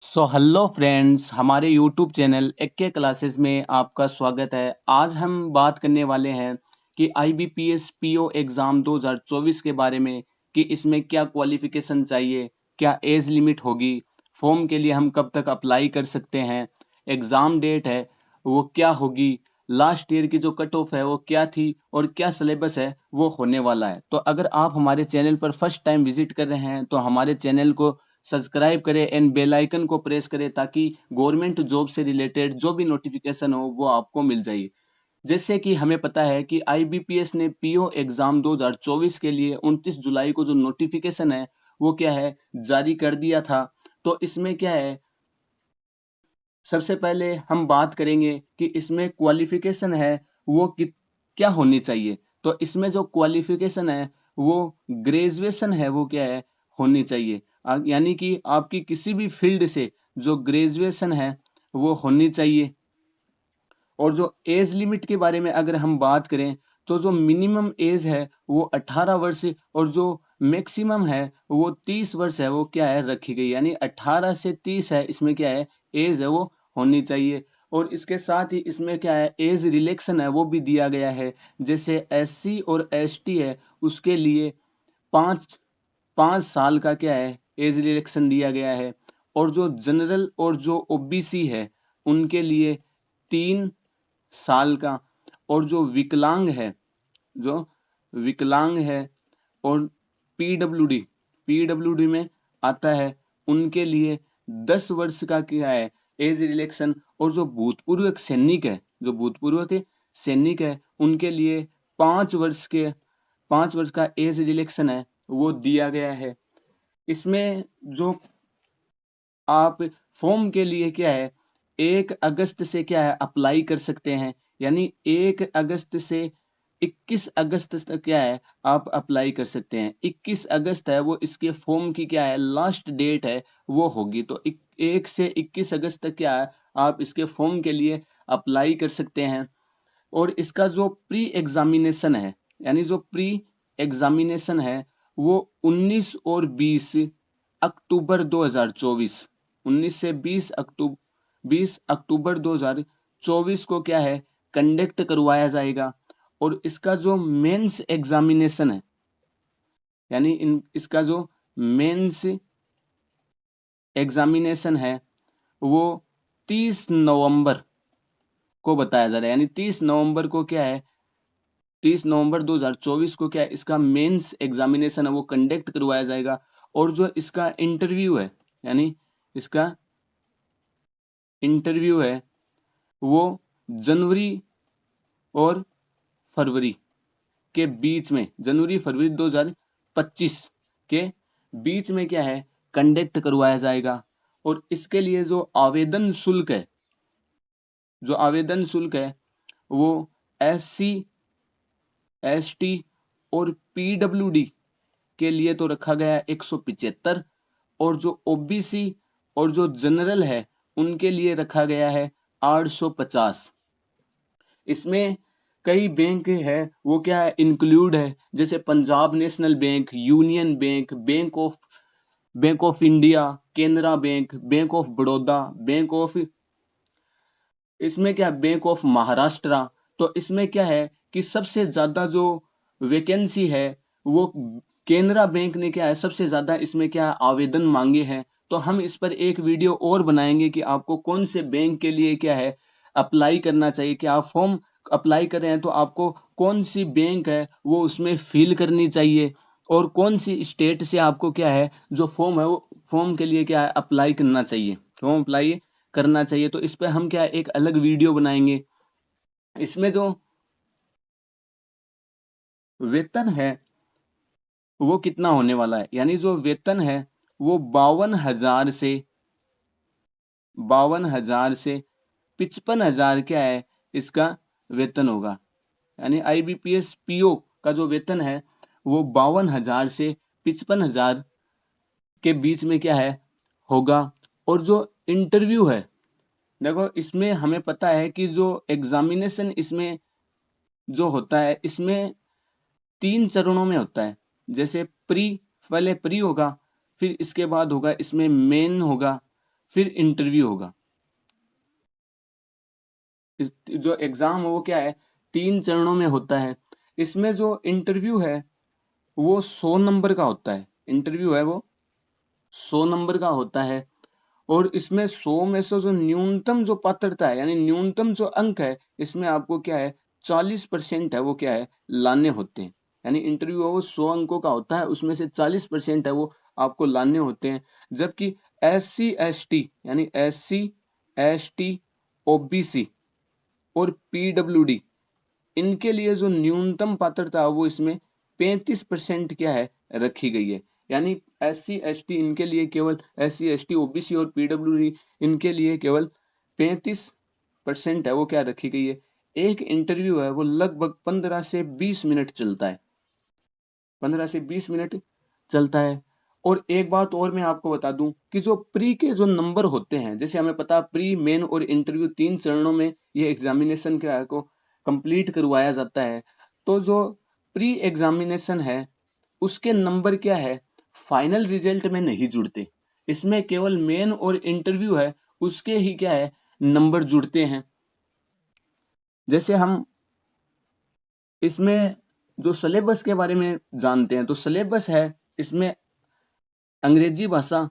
Hello friends, हमारे YouTube channel एक्के classes में आपका स्वागत है। आज हम बात करने वाले हैं कि आईबीपीएस पीओ एग्जाम 2024 के बारे में कि इसमें क्या क्वालिफिकेशन चाहिए, क्या एज लिमिट होगी, फॉर्म के लिए हम कब तक अप्लाई कर सकते हैं, एग्जाम डेट है वो क्या होगी, लास्ट ईयर की जो कट ऑफ है वो क्या थी और क्या सिलेबस है वो होने वाला है। तो अगर आप हमारे चैनल पर फर्स्ट टाइम विजिट कर रहे हैं तो हमारे चैनल को सब्सक्राइब करें एंड बेल आइकन को प्रेस करें ताकि गवर्नमेंट जॉब से रिलेटेड जो भी नोटिफिकेशन हो वो आपको मिल जाए। जैसे कि हमें पता है कि आईबीपीएस ने पीओ एग्जाम 2024 के लिए 29 जुलाई को जो नोटिफिकेशन है वो क्या है जारी कर दिया था। तो इसमें क्या है, सबसे पहले हम बात करेंगे कि इसमें क्वालिफिकेशन है वो क्या होनी चाहिए। तो इसमें जो क्वालिफिकेशन है वो ग्रेजुएशन है वो क्या है होनी चाहिए। यानी कि आपकी किसी भी फील्ड से जो ग्रेजुएशन है वो होनी चाहिए। और जो एज लिमिट के बारे में अगर हम बात करें तो जो मिनिमम एज है वो 18 वर्ष और जो मैक्सिमम है वो 30 वर्ष है वो क्या है रखी गई, यानी 18 से 30 है इसमें क्या है एज है वो होनी चाहिए। और इसके साथ ही इसमें क्या है एज रिलैक्सन है वो भी दिया गया है। जैसे एससी और एसटी है उसके लिए 5 5 साल का क्या है एज रिलैक्सन दिया गया है। और जो जनरल और जो ओबीसी है उनके लिए 3 साल का। और जो जो विकलांग है और पीडब्ल्यूडी पीडब्ल्यूडी में आता है उनके लिए 10 वर्ष का क्या है एज रिलैक्सन। और जो भूतपूर्व के सैनिक है उनके लिए 5 वर्ष के 5 वर्ष का एज रिलैक्सन है वो दिया गया है। इसमें जो आप फॉर्म के लिए क्या है 1 अगस्त से क्या है अप्लाई कर सकते हैं, यानी 1 अगस्त से 21 अगस्त तक क्या है आप अप्लाई कर सकते हैं। 21 अगस्त है वो इसके फॉर्म की क्या है लास्ट डेट है वो होगी। तो 1 से 21 अगस्त तक क्या है आप इसके फॉर्म के लिए अप्लाई कर सकते हैं। और इसका जो प्री एग्जामिनेशन है, यानी जो प्री एग्जामिनेशन है वो 19 और 20 अक्टूबर 2024, 19 से 20 अक्टूबर 2024 को क्या है कंडक्ट करवाया जाएगा। और इसका जो मेंस एग्जामिनेशन है, यानी इसका जो मेंस एग्जामिनेशन है वो 30 नवंबर को बताया जा रहा है। यानी 30 नवंबर को क्या है 30 नवंबर 2024 को क्या है इसका मेंस एग्जामिनेशन है वो कंडक्ट करवाया जाएगा। और जो इसका इंटरव्यू है, यानी इसका इंटरव्यू है वो जनवरी और फरवरी के बीच में, जनवरी फरवरी 2025 के बीच में क्या है कंडक्ट करवाया जाएगा। और इसके लिए जो आवेदन शुल्क है वो एससी एसटी और पीडब्ल्यूडी के लिए तो रखा गया है 175। और जो ओबीसी और जो जनरल है उनके लिए रखा गया है 850। इसमें कई बैंक है वो क्या है इंक्लूड है, जैसे Punjab national bank, union bank, bank of India, Canara bank, bank of Baroda, bank of इसमें क्या बैंक ऑफ महाराष्ट्र। तो इसमें क्या है कि सबसे ज्यादा जो वैकेंसी है वो केनरा बैंक ने क्या है सबसे ज्यादा इसमें क्या है, आवेदन मांगे हैं। तो हम इस पर एक वीडियो और बनाएंगे कि आपको कौन से बैंक के लिए क्या है अप्लाई करना चाहिए, कि आप फॉर्म अप्लाई कर रहे हैं तो आपको कौन सी बैंक है वो उसमें फिल करनी चाहिए। और कौन सी स्टेट से आपको क्या है जो फॉर्म है वो फॉर्म के लिए क्या है अप्लाई करना चाहिए, फॉर्म अप्लाई करना चाहिए। तो इस पे हम क्या एक अलग वीडियो बनाएंगे। इसमें जो वेतन है वो कितना होने वाला है, यानी जो वेतन है वो 52,000 से 55,000 क्या है इसका वेतन होगा। यानी आईबीपीएस पीओ का जो वेतन है वो 52,000 से 55,000 के बीच में क्या है होगा। और जो इंटरव्यू है, देखो इसमें हमें पता है कि जो एग्जामिनेशन इसमें जो होता है इसमें 3 चरणों में होता है। जैसे पहले प्री होगा, फिर इसके बाद होगा इसमें मेन होगा, फिर इंटरव्यू होगा। जो एग्जाम है वो क्या है, 3 चरणों में होता है। इसमें जो इंटरव्यू है वो 100 नंबर का होता है। इंटरव्यू है वो 100 नंबर का होता है। और इसमें 100 में से जो न्यूनतम जो पात्रता है यानी न्यूनतम जो अंक है, इसमें आपको क्या है 40% है वो क्या है लाने होते हैं। यानी इंटरव्यू है वो 100 अंकों का होता है, उसमें से 40% है वो आपको लाने होते हैं। जबकि SC ST यानी SC ST OBC और PWD इनके लिए जो न्यूनतम पात्रता है वो इसमें 35% क्या है रखी गई है। यानी SC ST इनके लिए केवल SC ST OBC और PWD इनके लिए केवल 35% है वो क्या रखी गई है। एक इंटरव्यू है वो लगभग 15 से 20 मिनट चलता है। 15 से 20 मिनट चलता है। और एक बात और मैं आपको बता दूं कि जो प्री के जो नंबर होते हैं, जैसे हमें पता प्री मेन और इंटरव्यू 3 चरणों में ये एग्जामिनेशन को कंप्लीट करवाया जाता है। तो जो प्री एग्जामिनेशन है उसके नंबर क्या है फाइनल रिजल्ट में नहीं जुड़ते। इसमें केवल मेन और इंटरव्यू है उसके ही क्या है नंबर जुड़ते हैं। जैसे हम इसमें जो सिलेबस के बारे में जानते हैं, तो सिलेबस है इसमें अंग्रेजी भाषा,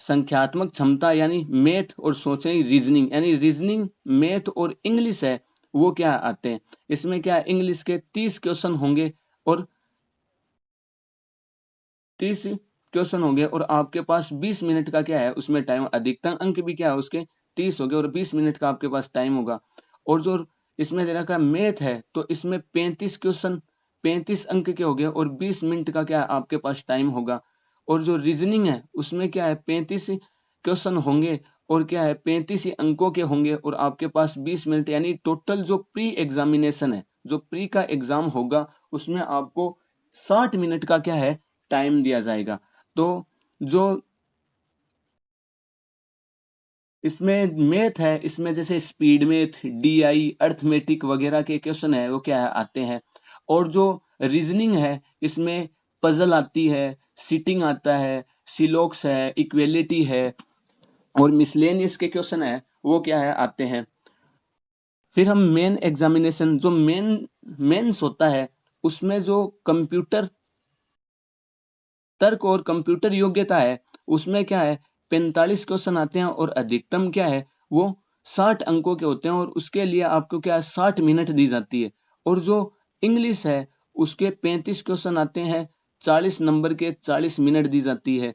संख्यात्मक क्षमता यानी मैथ और सोचें रीजनिंग यानी रीजनिंग, मैथ और इंग्लिश है वो क्या आते हैं। इसमें क्या इंग्लिश के 30 क्वेश्चन होंगे और 30 क्वेश्चन होंगे और आपके पास 20 मिनट का क्या है उसमें टाइम। अधिकतम अंक भी क्या है उसके 30 हो गए और 20 मिनट का आपके पास टाइम होगा। और जो इसमें दे रखा मैथ है तो इसमें 35 क्वेश्चन 35 अंक के हो गए और 20 मिनट का क्या है आपके पास टाइम होगा। और जो रीजनिंग है उसमें क्या है 35 क्वेश्चन होंगे और क्या है 35 ही अंकों के होंगे और आपके पास 20 मिनट। यानी टोटल जो प्री एग्जामिनेशन है, जो प्री का एग्जाम होगा उसमें आपको 60 मिनट का क्या है टाइम दिया जाएगा। तो जो इसमें मैथ है इसमें जैसे स्पीड मैथ, DI, अर्थमेटिक वगैरह के क्वेश्चन है वो क्या है आते हैं। और जो रीजनिंग है इसमें पजल आती है, सिटिंग आता है, सिलोक्स है, इक्वेलिटी है और मिसलेनियस के क्वेश्चन है वो क्या है आते हैं। फिर हम मेन एग्जामिनेशन जो मेंस होता है उसमें जो कंप्यूटर तर्क और कंप्यूटर योग्यता है उसमें क्या है 45 क्वेश्चन आते हैं और अधिकतम क्या है वो 60 अंकों के होते हैं और उसके लिए आपको क्या है 60 मिनट दी जाती है। और जो इंग्लिश है उसके 35 क्वेश्चन आते हैं, 40 नंबर के 40 मिनट दी जाती है।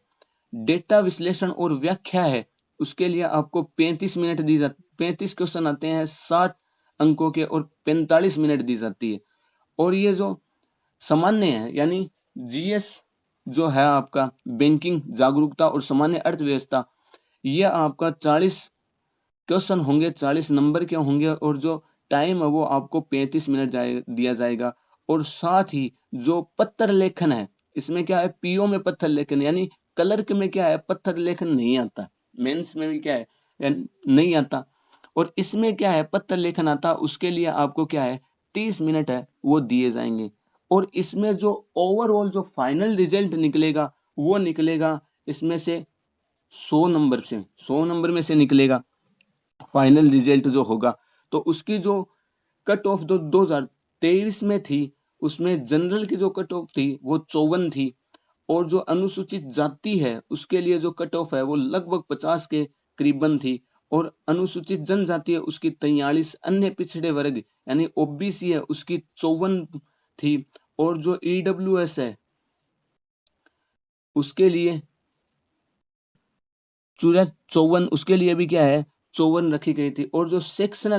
डेटा विश्लेषण और व्याख्या है उसके लिए आपको 35 मिनट दी जाती 35 क्वेश्चन आते हैं, 60 अंकों के और 45 मिनट दी जाती है। और ये जो सामान्य है यानी GS जो है आपका बैंकिंग जागरूकता और सामान्य अर्थव्यवस्था, ये आपका 40 क्वेश्चन होंगे, 40 नंबर के होंगे और जो टाइम है वो आपको 35 मिनट दिया जाएगा। और साथ ही जो पत्र लेखन है इसमें क्या है PO में पत्र लेखन यानी क्लर्क में क्या है पत्र लेखन नहीं आता, मेंस में भी क्या है नहीं आता। और इसमें क्या है पत्र लेखन आता, उसके लिए आपको क्या है 30 मिनट है वो दिए जाएंगे। और इसमें जो ओवरऑल जो फाइनल रिजल्ट निकलेगा वो निकलेगा इसमें से 100 नंबर में से निकलेगा फाइनल रिजल्ट जो होगा। तो उसकी जो कट ऑफ 2023 में थी उसमें जनरल की जो कट ऑफ थी वो 54 थी। और जो अनुसूचित जाति है उसके लिए जो कट ऑफ है वो लगभग 50 के करीबन थी। और अनुसूचित जनजाति है उसकी 43, अन्य पिछड़े वर्ग यानी OBC है उसकी 54 थी। और जो EWS है उसके लिए 54 उसके लिए भी क्या है 54 रखी गई थी। और जो सेक्शनल